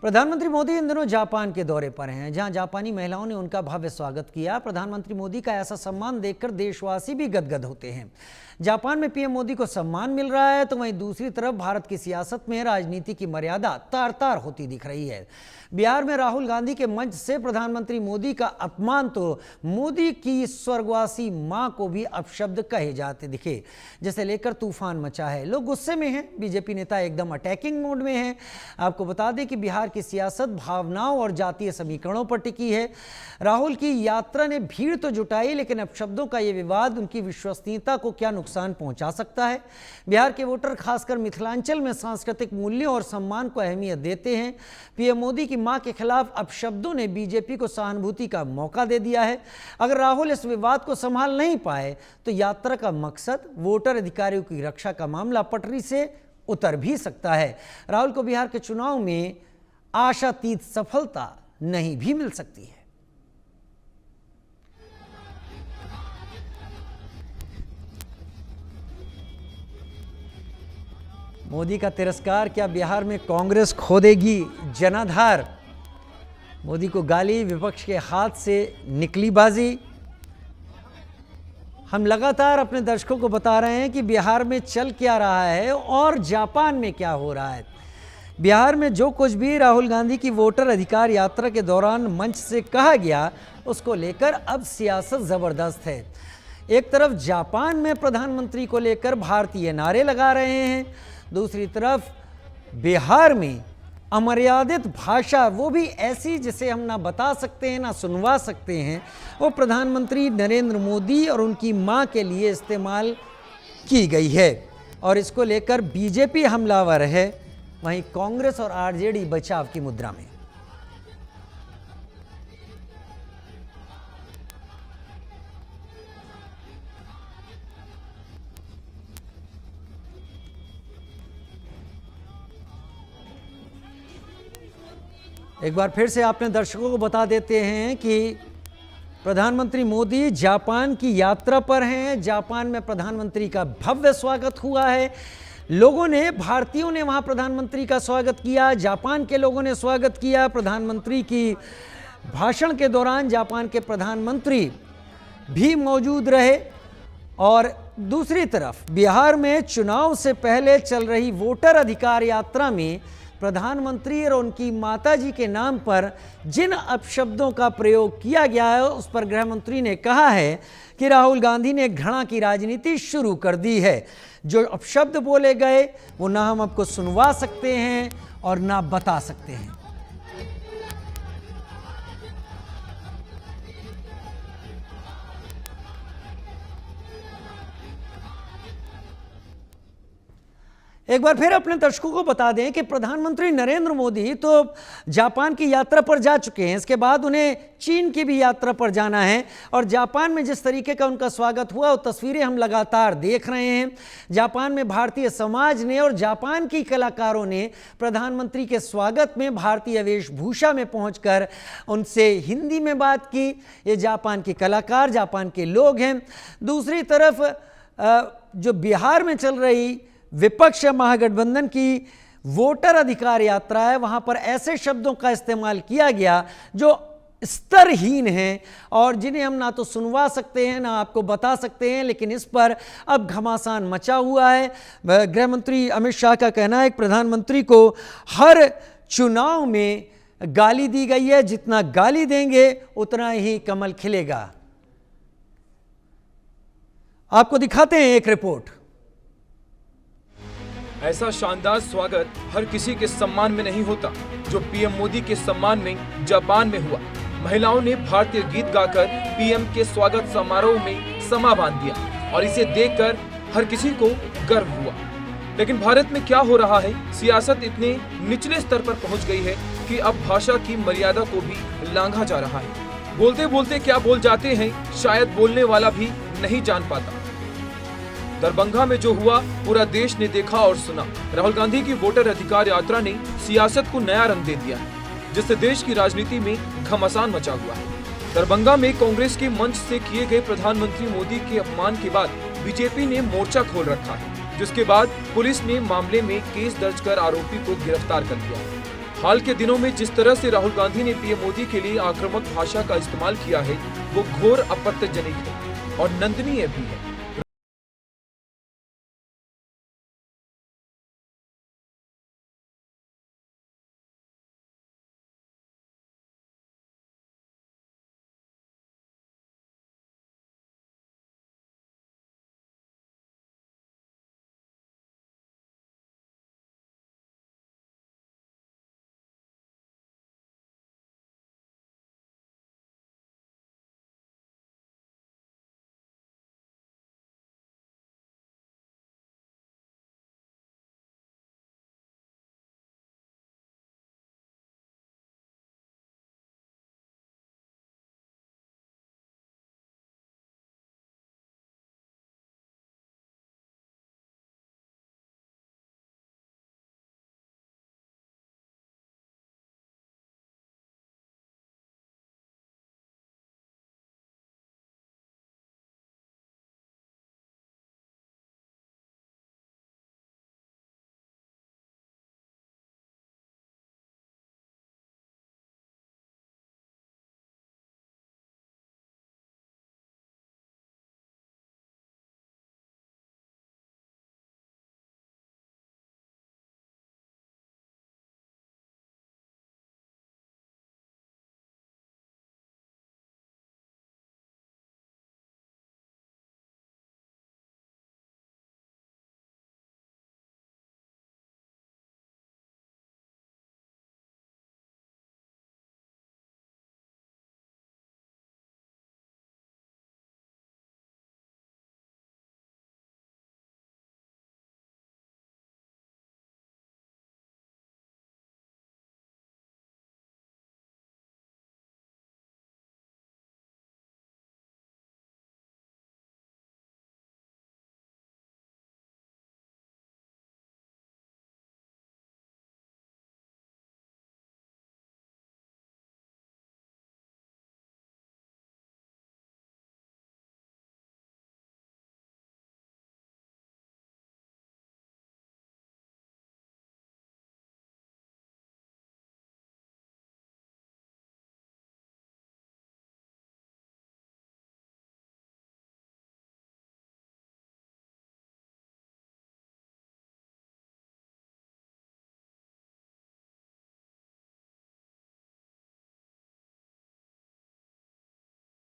प्रधानमंत्री मोदी इन दिनों जापान के दौरे पर हैं, जहां जापानी महिलाओं ने उनका भव्य स्वागत किया। प्रधानमंत्री मोदी का ऐसा सम्मान देखकर देशवासी भी गदगद होते हैं। जापान में पीएम मोदी को सम्मान मिल रहा है, तो वहीं दूसरी तरफ भारत की सियासत में राजनीति की मर्यादा तार तार होती दिख रही है। बिहार में राहुल गांधी के मंच से प्रधानमंत्री मोदी का अपमान तो मोदी की स्वर्गवासी मां को भी अपशब्द कहे जाते दिखे, जिसे लेकर तूफान मचा है। लोग गुस्से में हैं, बीजेपी नेता एकदम अटैकिंग मोड में हैं। आपको बता दें कि बिहार की सियासत भावनाओं और जातीय समीकरणों पर टिकी है। राहुल की यात्रा ने भीड़ तो जुटाई, लेकिन अपशब्दों का यह विवाद उनकी विश्वसनीयता को क्या नुकसान पहुंचा सकता है। बिहार के वोटर खासकर मिथिलांचल में सांस्कृतिक मूल्यों और सम्मान को अहमियत देते हैं। पीएम मोदी की मां के खिलाफ अपशब्दों ने बीजेपी को सहानुभूति का मौका दे दिया है। अगर राहुल इस विवाद को संभाल नहीं पाए तो यात्रा का मकसद वोटर अधिकारियों की रक्षा का मामला पटरी से उतर भी सकता है। राहुल को बिहार के चुनाव में आशातीत सफलता नहीं भी मिल सकती है। मोदी का तिरस्कार, क्या बिहार में कांग्रेस खो देगी जनाधार? मोदी को गाली, विपक्ष के हाथ से निकली बाजी। हम लगातार अपने दर्शकों को बता रहे हैं कि बिहार में चल क्या रहा है और जापान में क्या हो रहा है। बिहार में जो कुछ भी राहुल गांधी की वोटर अधिकार यात्रा के दौरान मंच से कहा गया, उसको लेकर अब सियासत जबरदस्त है। एक तरफ जापान में प्रधानमंत्री को लेकर भारतीय नारे लगा रहे हैं, दूसरी तरफ बिहार में अमर्यादित भाषा, वो भी ऐसी जिसे हम ना बता सकते हैं ना सुनवा सकते हैं, वो प्रधानमंत्री नरेंद्र मोदी और उनकी मां के लिए इस्तेमाल की गई है। और इसको लेकर बीजेपी हमलावर है, वहीं कांग्रेस और आरजेडी बचाव की मुद्रा में। एक बार फिर से आपने दर्शकों को बता देते हैं कि प्रधानमंत्री मोदी जापान की यात्रा पर हैं। जापान में प्रधानमंत्री का भव्य स्वागत हुआ है। लोगों ने, भारतीयों ने वहां प्रधानमंत्री का स्वागत किया, जापान के लोगों ने स्वागत किया। प्रधानमंत्री की भाषण के दौरान जापान के प्रधानमंत्री भी मौजूद रहे। और दूसरी तरफ बिहार में चुनाव से पहले चल रही वोटर अधिकार यात्रा में प्रधानमंत्री और उनकी माताजी के नाम पर जिन अपशब्दों का प्रयोग किया गया है, उस पर गृह मंत्री ने कहा है कि राहुल गांधी ने घृणा की राजनीति शुरू कर दी है। जो अपशब्द बोले गए वो ना हम आपको सुनवा सकते हैं और ना बता सकते हैं। एक बार फिर अपने दर्शकों को बता दें कि प्रधानमंत्री नरेंद्र मोदी तो जापान की यात्रा पर जा चुके हैं। इसके बाद उन्हें चीन की भी यात्रा पर जाना है। और जापान में जिस तरीके का उनका स्वागत हुआ, वो तस्वीरें हम लगातार देख रहे हैं। जापान में भारतीय समाज ने और जापान की कलाकारों ने प्रधानमंत्री के स्वागत में भारतीय वेशभूषा में पहुंचकर उनसे हिंदी में बात की। ये जापान के कलाकार, जापान के लोग हैं। दूसरी तरफ जो बिहार में चल रही विपक्ष महागठबंधन की वोटर अधिकार यात्रा है, वहां पर ऐसे शब्दों का इस्तेमाल किया गया जो स्तरहीन हैं और जिन्हें हम ना तो सुनवा सकते हैं ना आपको बता सकते हैं। लेकिन इस पर अब घमासान मचा हुआ है। गृह मंत्री अमित शाह का कहना है कि प्रधानमंत्री को हर चुनाव में गाली दी गई है, जितना गाली देंगे उतना ही कमल खिलेगा। आपको दिखाते हैं एक रिपोर्ट। ऐसा शानदार स्वागत हर किसी के सम्मान में नहीं होता, जो पीएम मोदी के सम्मान में जापान में हुआ। महिलाओं ने भारतीय गीत गाकर पीएम के स्वागत समारोह में समा बांध दिया और इसे देखकर हर किसी को गर्व हुआ। लेकिन भारत में क्या हो रहा है? सियासत इतने निचले स्तर पर पहुंच गई है कि अब भाषा की मर्यादा को भी लांघा जा रहा है। बोलते बोलते क्या बोल जाते हैं, शायद बोलने वाला भी नहीं जान पाता। दरभंगा में जो हुआ पूरा देश ने देखा और सुना। राहुल गांधी की वोटर अधिकार यात्रा ने सियासत को नया रंग दे दिया है, जिससे देश की राजनीति में घमासान मचा हुआ है। दरभंगा में कांग्रेस के मंच से किए गए प्रधानमंत्री मोदी के अपमान के बाद बीजेपी ने मोर्चा खोल रखा है, जिसके बाद पुलिस ने मामले में केस दर्ज कर आरोपी को गिरफ्तार कर लिया। हाल के दिनों में जिस तरह से राहुल गांधी ने पीएम मोदी के लिए आक्रामक भाषा का इस्तेमाल किया है वो घोर आपत्तिजनक है और निंदनीय भी है।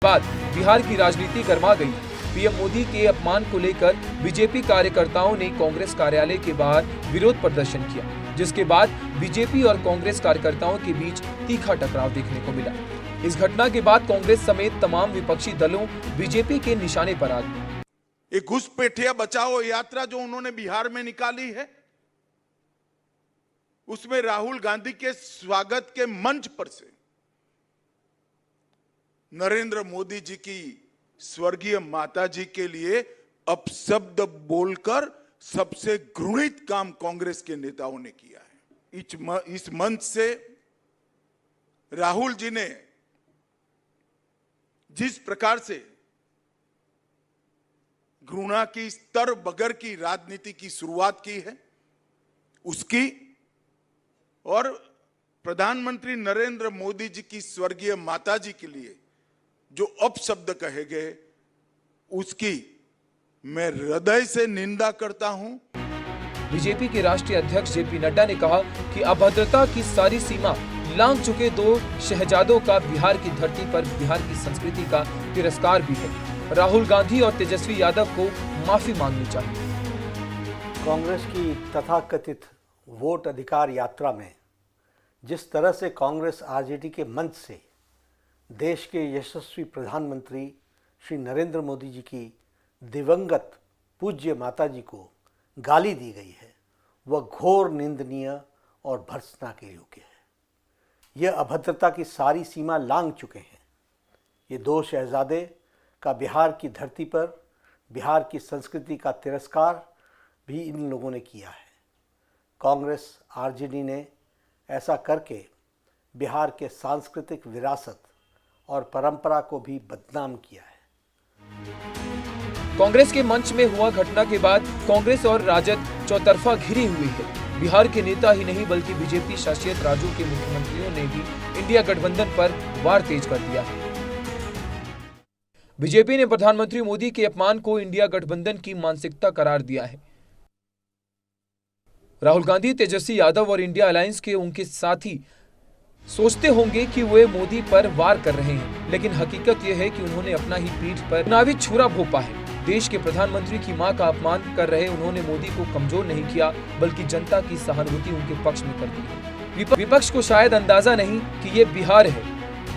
बाद बिहार की राजनीति गर्मा गई। पीएम मोदी के अपमान को लेकर बीजेपी कार्यकर्ताओं ने कांग्रेस कार्यालय के बाहर विरोध प्रदर्शन किया, जिसके बाद बीजेपी और कांग्रेस कार्यकर्ताओं के बीच तीखा टकराव देखने को मिला। इस घटना के बाद कांग्रेस समेत तमाम विपक्षी दलों बीजेपी के निशाने पर आ गए। एक घुसपैठिया बचाओ यात्रा जो उन्होंने बिहार में निकाली है, उसमें राहुल गांधी के स्वागत के मंच पर से नरेंद्र मोदी जी की स्वर्गीय माता जी के लिए अपशब्द बोलकर सबसे घृणित काम कांग्रेस के नेताओं ने किया है। इस मंच से राहुल जी ने जिस प्रकार से घृणा की स्तर बगर की राजनीति की शुरुआत की है, उसकी और प्रधानमंत्री नरेंद्र मोदी जी की स्वर्गीय माता जी के लिए जो अपशब्द कहे गए, उसकी मैं हृदय से निंदा करता हूं। बीजेपी के राष्ट्रीय अध्यक्ष जेपी नड्डा ने कहा कि अभद्रता की सारी सीमा लांघ चुके दो शहजादों का बिहार की धरती पर बिहार की संस्कृति का तिरस्कार भी है। राहुल गांधी और तेजस्वी यादव को माफी मांगनी चाहिए। कांग्रेस की तथाकथित वोट अधिकार यात्रा में जिस तरह से कांग्रेस आरजेडी के मंच से देश के यशस्वी प्रधानमंत्री श्री नरेंद्र मोदी जी की दिवंगत पूज्य माता जी को गाली दी गई है, वह घोर निंदनीय और भर्त्सना के योग्य है। यह अभद्रता की सारी सीमा लांघ चुके हैं। ये दो शहजादे का बिहार की धरती पर बिहार की संस्कृति का तिरस्कार भी इन लोगों ने किया है। कांग्रेस आरजेडी ने ऐसा करके बिहार के सांस्कृतिक विरासत और परंपरा को भी बदनाम किया है। कांग्रेस के मंच में हुआ घटना के बाद कांग्रेस और राजद चौतरफा घिरी हुई है। बिहार के नेता ही नहीं बल्कि बीजेपी शासित राज्यों के मुख्यमंत्रियों ने भी इंडिया गठबंधन पर वार तेज कर दिया है। बीजेपी ने प्रधानमंत्री मोदी के अपमान को इंडिया गठबंधन की मानसिकता करार दिया है। राहुल गांधी, तेजस्वी यादव और इंडिया अलायंस के उनके साथी सोचते होंगे कि वे मोदी पर वार कर रहे हैं, लेकिन हकीकत यह है कि उन्होंने अपना ही पीठ पर चुनावी छुरा भोंपा है। देश के प्रधानमंत्री की मां का अपमान कर रहे उन्होंने मोदी को कमजोर नहीं किया, बल्कि जनता की सहानुभूति उनके पक्ष में कर दी है। विपक्ष को शायद अंदाजा नहीं कि ये बिहार है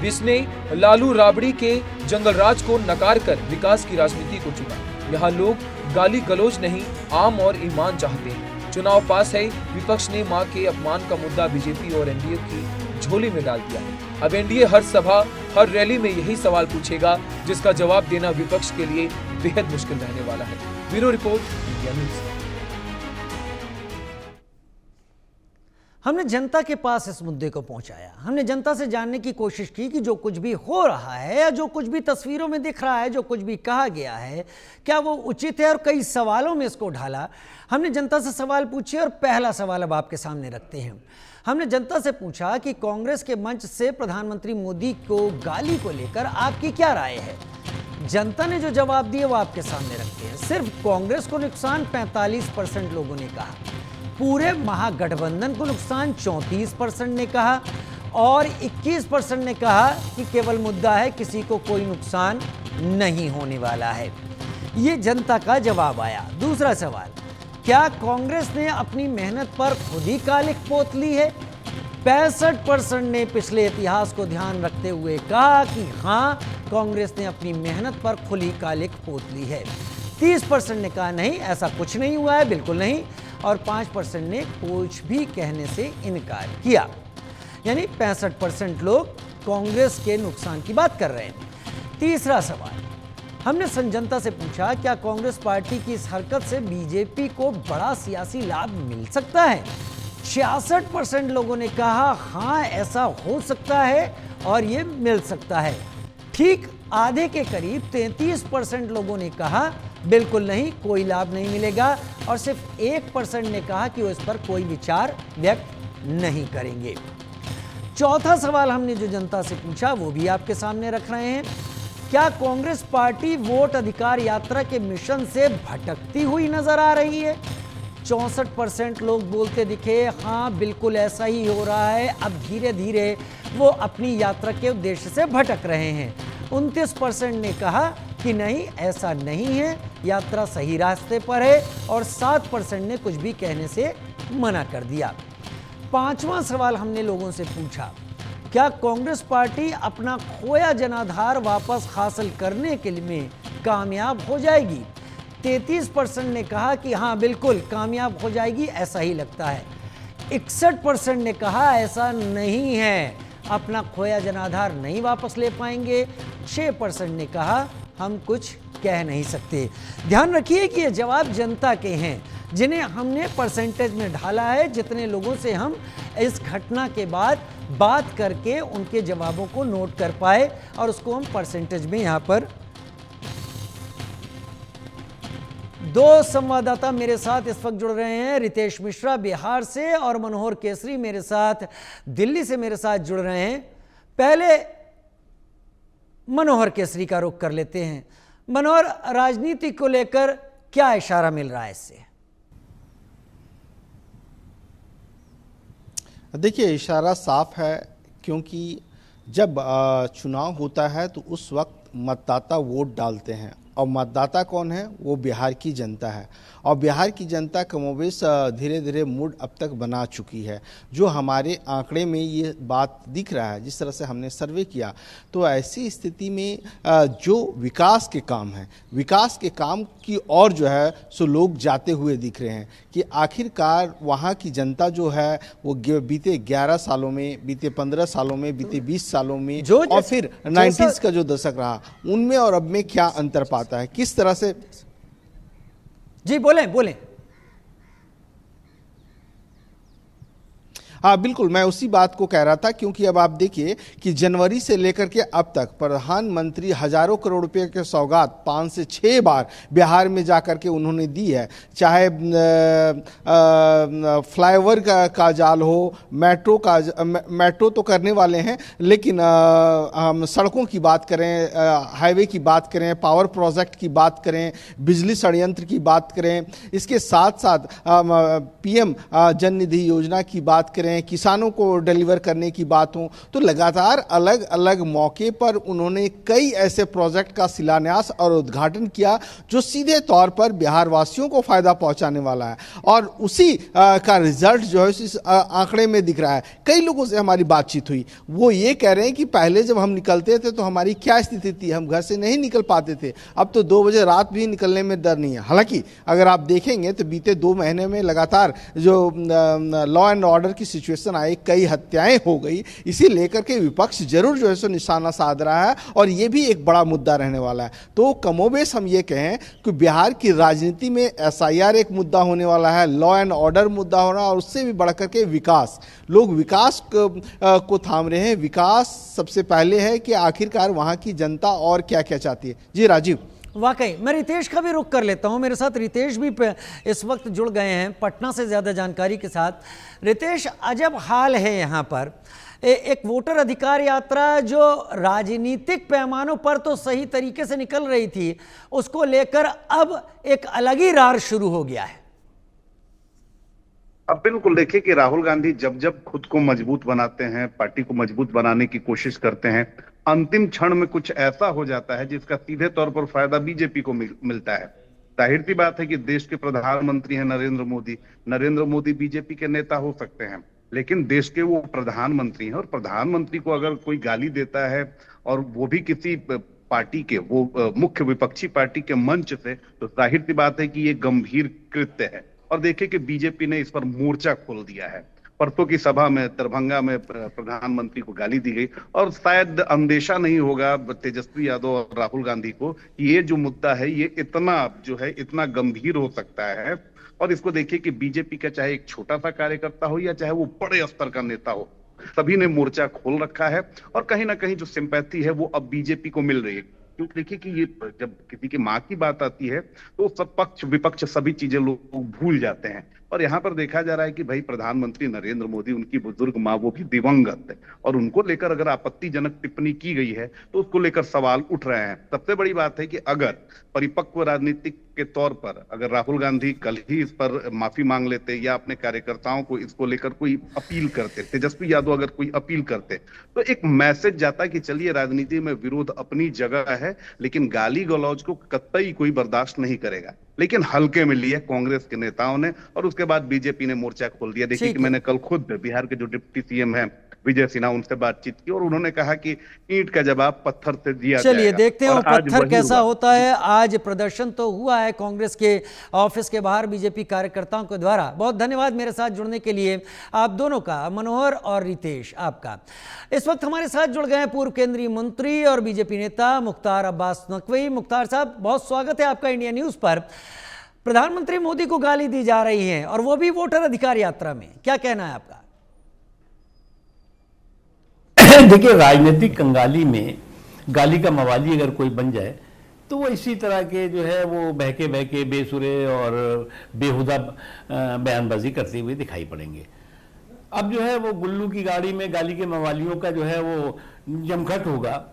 जिसने लालू राबड़ी के जंगल राज को नकार कर विकास की राजनीति को चुना। यहाँ लोग गाली गलौज नहीं, आम और ईमान चाहते हैं। चुनाव पास है, विपक्ष ने मां के अपमान का मुद्दा बीजेपी और एनडीए की झोली में डाल दिया है। अब एनडीए हर सभा, हर रैली में यही सवाल पूछेगा, जिसका जवाब देना विपक्ष के लिए बेहद मुश्किल रहने वाला है। Bureau report, India news. हमने जनता के पास इस मुद्दे को पहुंचाया। हमने जनता से जानने की कोशिश की कि जो कुछ भी हो रहा है या जो कुछ भी तस्वीरों में दिख रहा है, जो कुछ भी कहा गया है, क्या वो उचित है, और कई सवालों में इसको ढाला। हमने जनता से सवाल पूछे और पहला सवाल अब आपके सामने रखते हैं। हमने जनता से पूछा कि कांग्रेस के मंच से प्रधानमंत्री मोदी को गाली को लेकर आपकी क्या राय है। जनता ने जो जवाब दिए वो आपके सामने रखते हैं। सिर्फ कांग्रेस को नुकसान 45% लोगों ने कहा, पूरे महागठबंधन को नुकसान 34% ने कहा, और 21% ने कहा कि केवल मुद्दा है, किसी को कोई नुकसान नहीं होने वाला है। ये जनता का जवाब आया। दूसरा सवाल, क्या कांग्रेस ने अपनी मेहनत पर खुद ही कालिक पोत ली है? 65% ने पिछले इतिहास को ध्यान रखते हुए कहा कि हाँ, कांग्रेस ने अपनी मेहनत पर खुली कालिक पोत ली है। 30% ने कहा नहीं, ऐसा कुछ नहीं हुआ है, बिल्कुल नहीं, और 5% ने कुछ भी कहने से इनकार किया। यानी 65% लोग कांग्रेस के नुकसान की बात कर रहे हैं। तीसरा सवाल, हमने जनता से पूछा, क्या कांग्रेस पार्टी की इस हरकत से बीजेपी को बड़ा सियासी लाभ मिल सकता है? 66% लोगों ने कहा हाँ, ऐसा हो सकता है और ये मिल सकता है। ठीक आधे के करीब 33% लोगों ने कहा बिल्कुल नहीं, कोई लाभ नहीं मिलेगा, और सिर्फ 1% ने कहा कि वो इस पर कोई विचार व्यक्त नहीं करेंगे। चौथा सवाल हमने जो जनता से पूछा वो भी आपके सामने रख रहे हैं। क्या कांग्रेस पार्टी वोट अधिकार यात्रा के मिशन से भटकती हुई नजर आ रही है? 64% लोग बोलते दिखे हाँ, बिल्कुल ऐसा ही हो रहा है, अब धीरे धीरे वो अपनी यात्रा के उद्देश्य से भटक रहे हैं। 29% ने कहा कि नहीं, ऐसा नहीं है, यात्रा सही रास्ते पर है, और 7% ने कुछ भी कहने से मना कर दिया। पांचवा सवाल हमने लोगों से पूछा, क्या कांग्रेस पार्टी अपना खोया जनाधार वापस हासिल करने के लिए कामयाब हो जाएगी? 33% ने कहा कि हाँ, बिल्कुल कामयाब हो जाएगी, ऐसा ही लगता है। 61% ने कहा ऐसा नहीं है, अपना खोया जनाधार नहीं वापस ले पाएंगे। 6% ने कहा हम कुछ कह नहीं सकते। ध्यान रखिए कि ये जवाब जनता के हैं, जिन्हें हमने परसेंटेज में ढाला है। जितने लोगों से हम इस घटना के बाद बात करके उनके जवाबों को नोट कर पाए, और उसको हम परसेंटेज में यहाँ पर। दो संवाददाता मेरे साथ इस वक्त जुड़ रहे हैं, रितेश मिश्रा बिहार से और मनोहर केसरी मेरे साथ दिल्ली से मेरे साथ जुड़ रहे हैं। पहले मनोहर केसरी का रुख कर लेते हैं। मनोहर, राजनीति को लेकर क्या इशारा मिल रहा है इससे? देखिए, इशारा साफ है, क्योंकि जब चुनाव होता है तो उस वक्त मतदाता वोट डालते हैं, और मतदाता कौन है? वो बिहार की जनता है, और बिहार की जनता कमोबेश धीरे धीरे मूड अब तक बना चुकी है। जो हमारे आंकड़े में ये बात दिख रहा है, जिस तरह से हमने सर्वे किया, तो ऐसी स्थिति में जो विकास के काम हैं, विकास के काम की और जो है सो लोग जाते हुए दिख रहे हैं कि आखिरकार वहाँ की जनता जो है वो बीते 11 सालों में, बीते 15 सालों में, बीते 20 सालों में, और फिर 90s का जो दशक रहा, उनमें और अब में क्या अंतर पाता है, किस तरह से? जी बोलें। हाँ बिल्कुल, मैं उसी बात को कह रहा था, क्योंकि अब आप देखिए कि जनवरी से लेकर के अब तक प्रधानमंत्री हजारों करोड़ रुपए के सौगात 5 से 6 बार बिहार में जाकर के उन्होंने दी है। चाहे फ्लाईओवर का जाल हो, मेट्रो तो करने वाले हैं, लेकिन हम सड़कों की बात करें, हाईवे की बात करें, पावर प्रोजेक्ट की बात करें, बिजली षड्यंत्र की बात करें, इसके साथ साथ पीएम जन निधि योजना की बात करें, किसानों को डिलीवर करने की बात हो, तो लगातार अलग अलग मौके पर उन्होंने कई ऐसे प्रोजेक्ट का शिलान्यास और उद्घाटन किया जो सीधे तौर पर बिहार वासियों को फायदा पहुंचाने वाला है। और उसी का रिजल्ट जो है इस आंकड़े में दिख रहा है। कई लोगों से हमारी बातचीत हुई, वो ये कह रहे हैं कि पहले जब हम निकलते थे तो हमारी क्या स्थिति थी, हम घर से नहीं निकल पाते थे, अब तो 2 बजे रात भी निकलने में डर नहीं है। हालांकि अगर आप देखेंगे तो बीते 2 महीने में लगातार जो लॉ एंड ऑर्डर की सिचुएशन आई, कई हत्याएं हो गई, इसी लेकर के विपक्ष जरूर जो है सो निशाना साध रहा है और ये भी एक बड़ा मुद्दा रहने वाला है। तो कमोबेश हम ये कहें कि बिहार की राजनीति में एसआईआर एक मुद्दा होने वाला है, लॉ एंड ऑर्डर मुद्दा हो रहा है, और उससे भी बढ़कर के विकास। लोग विकास को थाम रहे हैं। विकास सबसे पहले है कि आखिरकार वहां की जनता और क्या क्या चाहती है। जी राजीव। वाकई मैं रितेश का भी रुख कर लेता हूं, मेरे साथ रितेश भी इस वक्त जुड़ गए हैं पटना से ज़्यादा जानकारी के साथ। रितेश, अजब हाल है यहाँ पर। एक वोटर अधिकार यात्रा जो राजनीतिक पैमानों पर तो सही तरीके से निकल रही थी, उसको लेकर अब एक अलग ही रार शुरू हो गया है। अब बिल्कुल देखिए कि राहुल गांधी जब जब खुद को मजबूत बनाते हैं, पार्टी को मजबूत बनाने की कोशिश करते हैं, अंतिम क्षण में कुछ ऐसा हो जाता है जिसका सीधे तौर पर फायदा बीजेपी को मिलता है। जाहिर सी बात है कि देश के प्रधानमंत्री हैं नरेंद्र मोदी बीजेपी के नेता हो सकते हैं, लेकिन देश के वो प्रधानमंत्री हैं, और प्रधानमंत्री को अगर कोई गाली देता है और वो भी किसी पार्टी के, वो मुख्य विपक्षी पार्टी के मंच से, तो जाहिर सी बात है कि ये गंभीर कृत्य है। और देखिए कि बीजेपी ने इस पर मोर्चा खोल दिया है। परसों की सभा में दरभंगा में प्रधानमंत्री को गाली दी गई, और शायद अंदेशा नहीं होगा तेजस्वी यादव और राहुल गांधी को कि ये जो मुद्दा है ये इतना गंभीर हो सकता है। और इसको देखिए कि बीजेपी का चाहे एक छोटा सा कार्यकर्ता हो या चाहे वो बड़े स्तर का नेता हो, सभी ने मोर्चा खोल रखा है, और कहीं ना कहीं जो सिंपैथी है वो अब बीजेपी को मिल रही है। क्योंकि देखिए कि ये जब किसी की माँ की बात आती है तो सब पक्ष विपक्ष सभी चीजें लोग भूल जाते हैं। और यहाँ पर देखा जा रहा है कि भाई प्रधानमंत्री नरेंद्र मोदी, उनकी बुजुर्ग माँ, वो भी दिवंगत है, और उनको लेकर अगर आपत्तिजनक टिप्पणी की गई है तो उसको लेकर सवाल उठ रहे हैं। सबसे बड़ी बात है कि अगर परिपक्व राजनीतिक के तौर पर अगर राहुल गांधी कल ही इस पर माफी मांग लेते या अपने कार्यकर्ताओं को इसको लेकर कोई अपील करते, तेजस्वी यादव अगर कोई अपील करते, तो एक मैसेज जाता कि चलिए राजनीति में विरोध अपनी जगह है, लेकिन गाली गलौज को कतई कोई बर्दाश्त नहीं करेगा। लेकिन हल्के में लिया कांग्रेस के नेताओं ने, और उसके बाद बीजेपी ने मोर्चा खोल दिया। देखिए कि मैंने कल खुद बिहार के जो डिप्टी सीएम है विजय सिन्हा, उनसे बातचीत की और उन्होंने कहा कि ईंट का जवाब पत्थर से दिया जाएगा। चलिए देखते हैं पत्थर कैसा होता है। आज प्रदर्शन तो हुआ है कांग्रेस के ऑफिस के बाहर बीजेपी कार्यकर्ताओं के द्वारा। बहुत धन्यवाद मेरे साथ जुड़ने के लिए आप दोनों का, मनोहर और रितेश आपका। इस वक्त हमारे साथ जुड़ गए हैं पूर्व केंद्रीय मंत्री और बीजेपी नेता मुख्तार अब्बास नकवी। मुख्तार साहब, बहुत स्वागत है आपका इंडिया न्यूज पर। प्रधानमंत्री मोदी को गाली दी जा रही है और वो भी वोटर अधिकार यात्रा में, क्या कहना है आपका? देखिए, राजनीतिक कंगाली में गाली का मवाली अगर कोई बन जाए तो वो इसी तरह के जो है वो बहके बहके बेसुरे और बेहुदा बयानबाजी करते हुए दिखाई पड़ेंगे। अब जो है वो गुल्लू की गाड़ी में गाली के मवालियों का जो है वो जमघट होगा,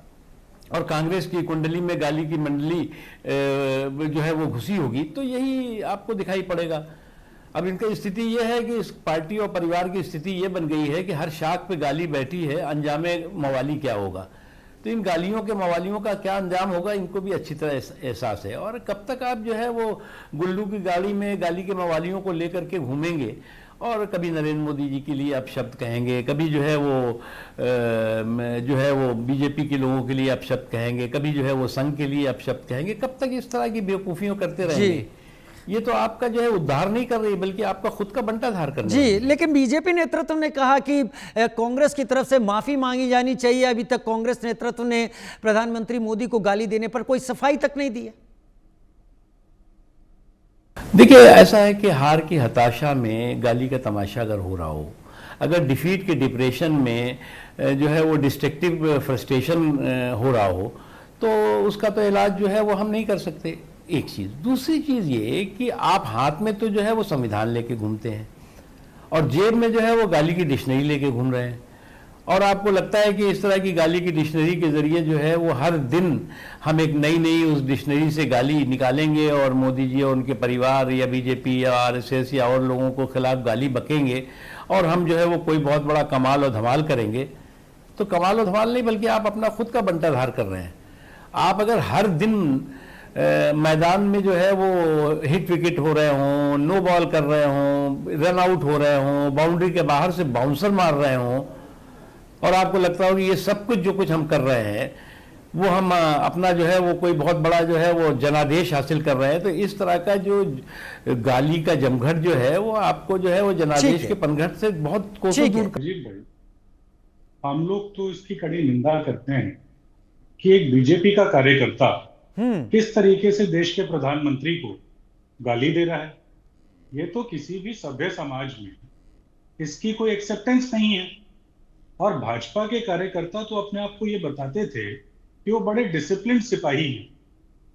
और कांग्रेस की कुंडली में गाली की मंडली जो है वो घुसी होगी, तो यही आपको दिखाई पड़ेगा। अब इनका स्थिति यह है कि इस पार्टी और परिवार की स्थिति यह बन गई है कि हर शाख पे गाली बैठी है, अंजामे मवाली क्या होगा। तो इन गालियों के मवालियों का क्या अंजाम होगा इनको भी अच्छी तरह एहसास है। और कब तक आप जो है वो गुल्लू की गाड़ी में गाली के मवालियों को लेकर के घूमेंगे, और कभी नरेंद्र मोदी जी के लिए अपशब्द कहेंगे, कभी जो है वो बीजेपी के लोगों के लिए अपशब्द कहेंगे, कभी जो है वो संघ के लिए अपशब्द कहेंगे। कब तक इस तरह की बेवकूफियों करते रहेंगे? ये तो आपका जो है उद्धार नहीं कर रही, बल्कि आपका खुद का बंटाधार करना जी। लेकिन बीजेपी नेतृत्व ने कहा कि कांग्रेस की तरफ से माफी मांगी जानी चाहिए। अभी तक कांग्रेस नेतृत्व ने प्रधानमंत्री मोदी को गाली देने पर कोई सफाई तक नहीं दी है। देखिए, ऐसा है कि हार की हताशा में गाली का तमाशा अगर हो रहा हो, अगर डिफीट के डिप्रेशन में जो है वो डिस्ट्रक्टिव फ्रस्ट्रेशन हो रहा हो, तो उसका तो इलाज जो है वो हम नहीं कर सकते। एक चीज़। दूसरी चीज़ ये कि आप हाथ में तो जो है वो संविधान लेके घूमते हैं और जेब में जो है वो गाली की डिक्शनरी लेके घूम रहे हैं, और आपको लगता है कि इस तरह की गाली की डिक्शनरी के ज़रिए जो है वो हर दिन हम एक नई नई उस डिक्शनरी से गाली निकालेंगे और मोदी जी और उनके परिवार या बीजेपी या आरएसएस या और लोगों को खिलाफ गाली बकेंगे और हम जो है वो कोई बहुत बड़ा कमाल और धमाल करेंगे। तो कमाल और धमाल नहीं, बल्कि आप अपना खुद का बंटाधार कर रहे हैं। आप अगर हर दिन मैदान में जो है वो हिट विकेट हो रहे हों, नो बॉल कर रहे हों, रन आउट हो रहे हों, बाउंड्री के बाहर से बाउंसर मार रहे हों, और आपको लगता हो कि ये सब कुछ जो कुछ हम कर रहे हैं वो हम अपना जो है वो कोई बहुत बड़ा जो है वो जनादेश हासिल कर रहे हैं, तो इस तरह का जो गाली का जमघट जो है वो आपको जो है वो जनादेश के पनघट से बहुत कोसों दूर कर। अजीत भाई, हम लोग तो इसकी कड़ी निंदा करते हैं कि एक बीजेपी का कार्यकर्ता किस तरीके से देश के प्रधानमंत्री को गाली दे रहा है। ये तो किसी भी सभ्य समाज में इसकी कोई एक्सेप्टेंस नहीं है। और भाजपा के कार्यकर्ता तो अपने आप को ये बताते थे कि वो बड़े डिसिप्लिन सिपाही हैं,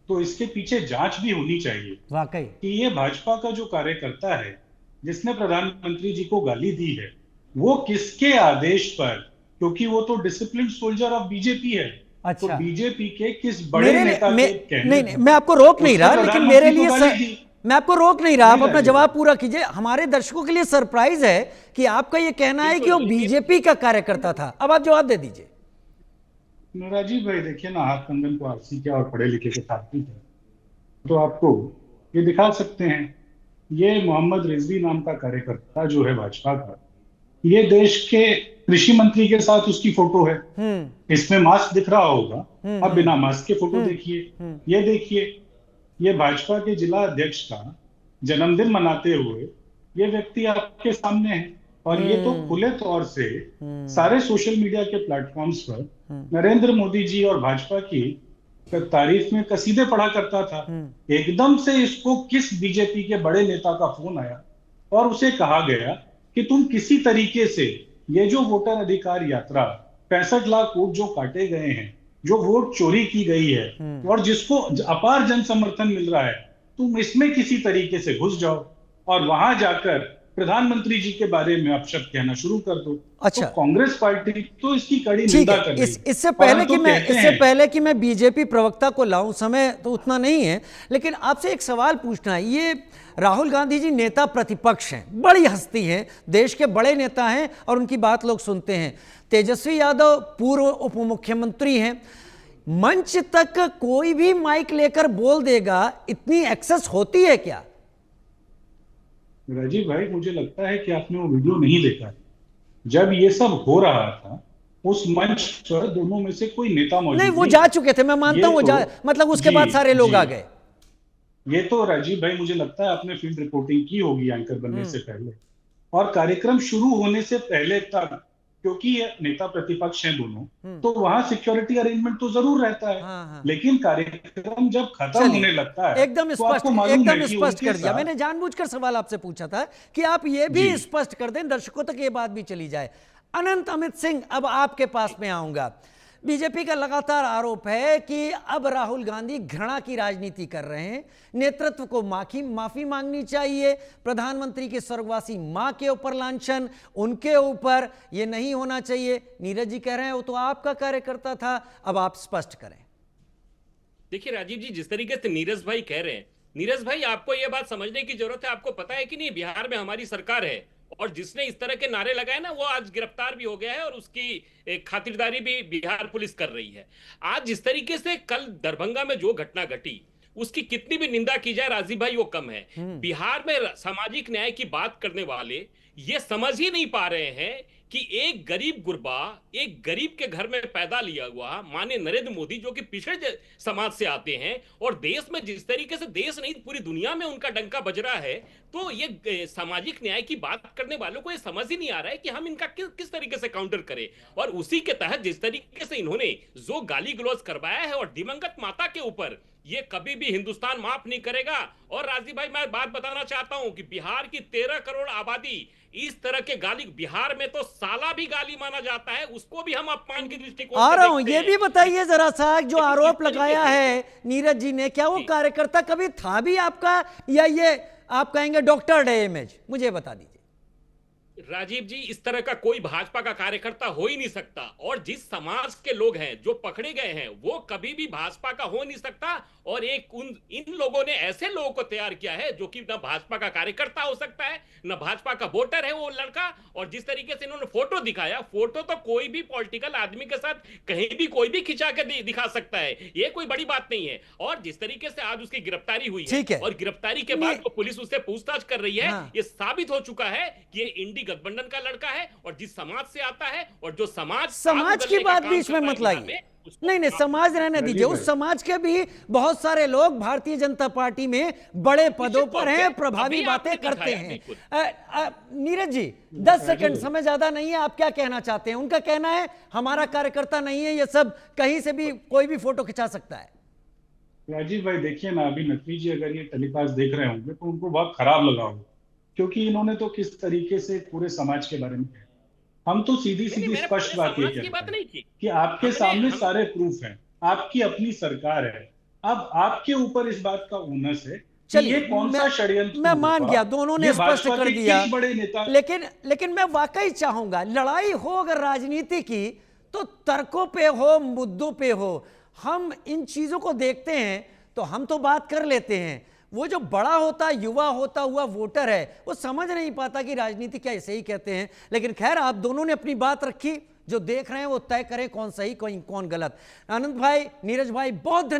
तो इसके पीछे जांच भी होनी चाहिए वाकई कि ये भाजपा का जो कार्यकर्ता है जिसने प्रधानमंत्री जी को गाली दी है वो किसके आदेश पर, क्योंकि वो तो डिसिप्लिन सोल्जर ऑफ बीजेपी है। अच्छा। तो बीजेपी के किस बड़े नेता के कहने नहीं, पर मैं आपको रोक नहीं रहा, उसने लेकिन मेरे लिए प्रधानमंत्री को गाली दी। मैं आपको रोक नहीं रहा, आप नहीं अपना लगे। जवाब पूरा कीजिए। हमारे दर्शकों के लिए सरप्राइज है कि आपका ये कहना है कि वो बीजेपी का कार्यकर्ता था। अब आप जवाब दे दीजिए। राजीव भाई, देखिए ना, हाथ कंगन को आरसी क्या और पढ़े लिखे के साथी है, तो आपको ये दिखा सकते हैं। ये मोहम्मद रिजवी नाम का कार्यकर्ता जो है भाजपा का, ये देश के कृषि मंत्री के साथ उसकी फोटो है। इसमें मास्क दिख रहा होगा, अब बिना मास्क के फोटो देखिए। ये देखिए, ये भाजपा के जिला अध्यक्ष का जन्मदिन मनाते हुए ये व्यक्ति आपके सामने है, और ये तो खुले तौर से सारे सोशल मीडिया के प्लेटफॉर्म्स पर नरेंद्र मोदी जी और भाजपा की तारीफ में कसीदे पढ़ा करता था। एकदम से इसको किस बीजेपी के बड़े नेता का फोन आया और उसे कहा गया कि तुम किसी तरीके से ये जो वोटर अधिकार यात्रा 65 लाख वोट जो काटे गए हैं, जो वोट चोरी की गई है और जिसको अपार जन समर्थन मिल रहा है, तुम इसमें किसी तरीके से घुस जाओ और वहां जाकर प्रधानमंत्री जी के बारे में अपशब्द कहना शुरू कर दो। अच्छा। तो कांग्रेस पार्टी तो इसकी कड़ी ठीक निंदा है। कर रही है। इससे और पहले हम कि तो मैं कहते इससे हैं- पहले कि मैं बीजेपी प्रवक्ता को लाऊं, समय तो उतना नहीं है, लेकिन आपसे एक सवाल पूछना है। ये राहुल गांधी जी नेता प्रतिपक्ष हैं, बड़ी हस्ती हैं, देश के बड़े नेता हैं और उनकी बात लोग सुनते हैं। तेजस्वी यादव पूर्व उप मुख्यमंत्री हैं, मंच तक कोई भी माइक लेकर बोल देगा, इतनी एक्सेस होती है क्या? राजीव भाई, मुझे लगता है कि आपने वो वीडियो नहीं देखा है। जब ये सब हो रहा था उस मंच पर दोनों में से कोई नेता मौजूद नहीं, वो जा चुके थे, मैं मानता हूं वो जा, मतलब उसके बाद सारे लोग आ गए। ये तो राजीव भाई, मुझे लगता है आपने फील्ड रिपोर्टिंग की होगी एंकर बनने से पहले, और कार्यक्रम शुरू होने से पहले तक, क्योंकि ये नेता प्रतिपक्ष हैं दोनों, तो वहां सिक्योरिटी अरेंजमेंट तो जरूर रहता है। हाँ। लेकिन कार्यक्रम जब खत्म होने लगता है एकदम तो आपको स्पष्ट मालूम है एकदम कि स्पष्ट उनके कर दिया। साथ- मैंने जानबूझकर सवाल आपसे पूछा था कि आप ये भी जी। स्पष्ट कर दें, दर्शकों तक ये बात भी चली जाए। अनंत अमित सिंह, अब आपके पास में आऊंगा। बीजेपी का लगातार आरोप है कि अब राहुल गांधी घृणा की राजनीति कर रहे हैं, नेतृत्व को माफी मांगनी चाहिए, प्रधानमंत्री की स्वर्गवासी मां के ऊपर लांछन, उनके ऊपर ये नहीं होना चाहिए। नीरज जी कह रहे हैं वो तो आपका कार्यकर्ता था, अब आप स्पष्ट करें। देखिए राजीव जी, जिस तरीके से नीरज भाई कह रहे हैं, नीरज भाई आपको यह बात समझने की जरूरत है। आपको पता है कि नहीं, बिहार में हमारी सरकार है और जिसने इस तरह के नारे लगाए ना, वो आज गिरफ्तार भी हो गया है और उसकी खातिरदारी भी बिहार पुलिस कर रही है। आज जिस तरीके से कल दरभंगा में जो घटना घटी, उसकी कितनी भी निंदा की जाए राजीव भाई, वो कम है। बिहार में सामाजिक न्याय की बात करने वाले ये समझ ही नहीं पा रहे हैं कि एक गरीब गुरबा, एक गरीब के घर में पैदा लिया हुआ माननीय नरेंद्र मोदी, जो कि पिछड़े समाज से आते हैं और देश में जिस तरीके से, देश नहीं पूरी दुनिया में उनका डंका बज रहा है, तो ये सामाजिक न्याय की बात करने वालों को ये समझ ही नहीं आ रहा है कि हम इनका किस तरीके से काउंटर करें। और उसी के तहत जिस तरीके से इन्होंने जो गाली गलौज करवाया है और दिवंगत माता के ऊपर, ये कभी भी हिंदुस्तान माफ नहीं करेगा। और राजीव भाई, मैं बात बताना चाहता हूं कि बिहार की 13 करोड़ आबादी इस तरह के गाली बिहार में तो साला भी गाली माना जाता है, उसको भी हम अपमान की दृष्टिकोण आ से रहा हूं, देखते ये हैं। भी बताइए जरा सा, जो लेकिन आरोप जिस तरीके लगाया से- है नीरज जी ने, क्या वो जी। कार्यकर्ता कभी था भी आपका, या ये आप कहेंगे डॉक्टर्ड है इमेज? मुझे बता दीजिए। राजीव जी, इस तरह का कोई भाजपा का कार्यकर्ता हो ही नहीं सकता, और जिस समाज के लोग हैं जो पकड़े गए हैं वो कभी भी भाजपा का हो नहीं सकता। और इन लोगों ने ऐसे लोगों को तैयार किया है जो कि न भाजपा का कार्यकर्ता हो सकता है, न भाजपा का वोटर है वो लड़का। और जिस तरीके से इन्होंने फोटो दिखाया, फोटो तो कोई भी पॉलिटिकल आदमी के साथ कहीं भी कोई भी खिंचा के दिखा सकता है, ये कोई बड़ी बात नहीं है। और जिस तरीके से आज उसकी गिरफ्तारी हुई ठीक है। और गिरफ्तारी के नहीं। बाद जो पुलिस उससे पूछताछ कर रही है, हाँ। ये साबित हो चुका है कि ये इंडी गठबंधन का लड़का है और जिस समाज से आता है, और जो समाज आग की उगलने का बात काम भी इसमें करता है मत बिहार लाइए। में, उसको नहीं समाज रहने दीजिए, उस समाज के भी बहुत सारे लोग भारतीय जनता पार्टी में बड़े पदों निश्चित पर तौर हैं, पे। प्रभावी अभी बातें आपने करते दिखाया, हैं। बिल्कुल। नीरज जी 10 सेकंड, समय ज्यादा नहीं है, आप क्या कहना चाहते हैं? उनका कहना है हमारा कार्यकर्ता नहीं है, ये सब कहीं से भी कोई भी फोटो खिंचा सकता है। राजीव भाई देखिए ना, अभी नकवी जी अगर ये टेलीकास्ट देख रहे होंगे तो उनको बहुत खराब लगा होगा, क्योंकि इन्होंने तो किस तरीके से पूरे समाज के बारे में कहा। हम तो सीधी सीधी मैंने स्पष्ट पूरे बात ये समाज की बात कहते नहीं हैं की। कि आपके हमने- सामने हम- सारे प्रूफ हैं, आपकी अपनी सरकार है, अब आपके ऊपर इस बात का ओनस है कि चलिए, ये कौन सा षड्यंत्र मैं मान होगा, गया, दोनों ने ये स्पष्ट भाजपा कर के दिया। किस बड़े नेता। लेकिन मैं वाकई चाहूंगा, लड़ाई हो अगर राजनीति की तो तर्कों पे हो, मुद्दों पे हो। हम इन चीजों को देखते हैं तो हम तो बात कर लेते हैं, वो जो बड़ा होता युवा होता हुआ वोटर है वो समझ नहीं पाता कि राजनीति क्या ऐसे ही कहते हैं। लेकिन खैर, आप दोनों ने अपनी बात रखी, जो देख रहे हैं वो तय करें कौन सही कौन गलत। आनंद भाई, नीरज भाई, बहुत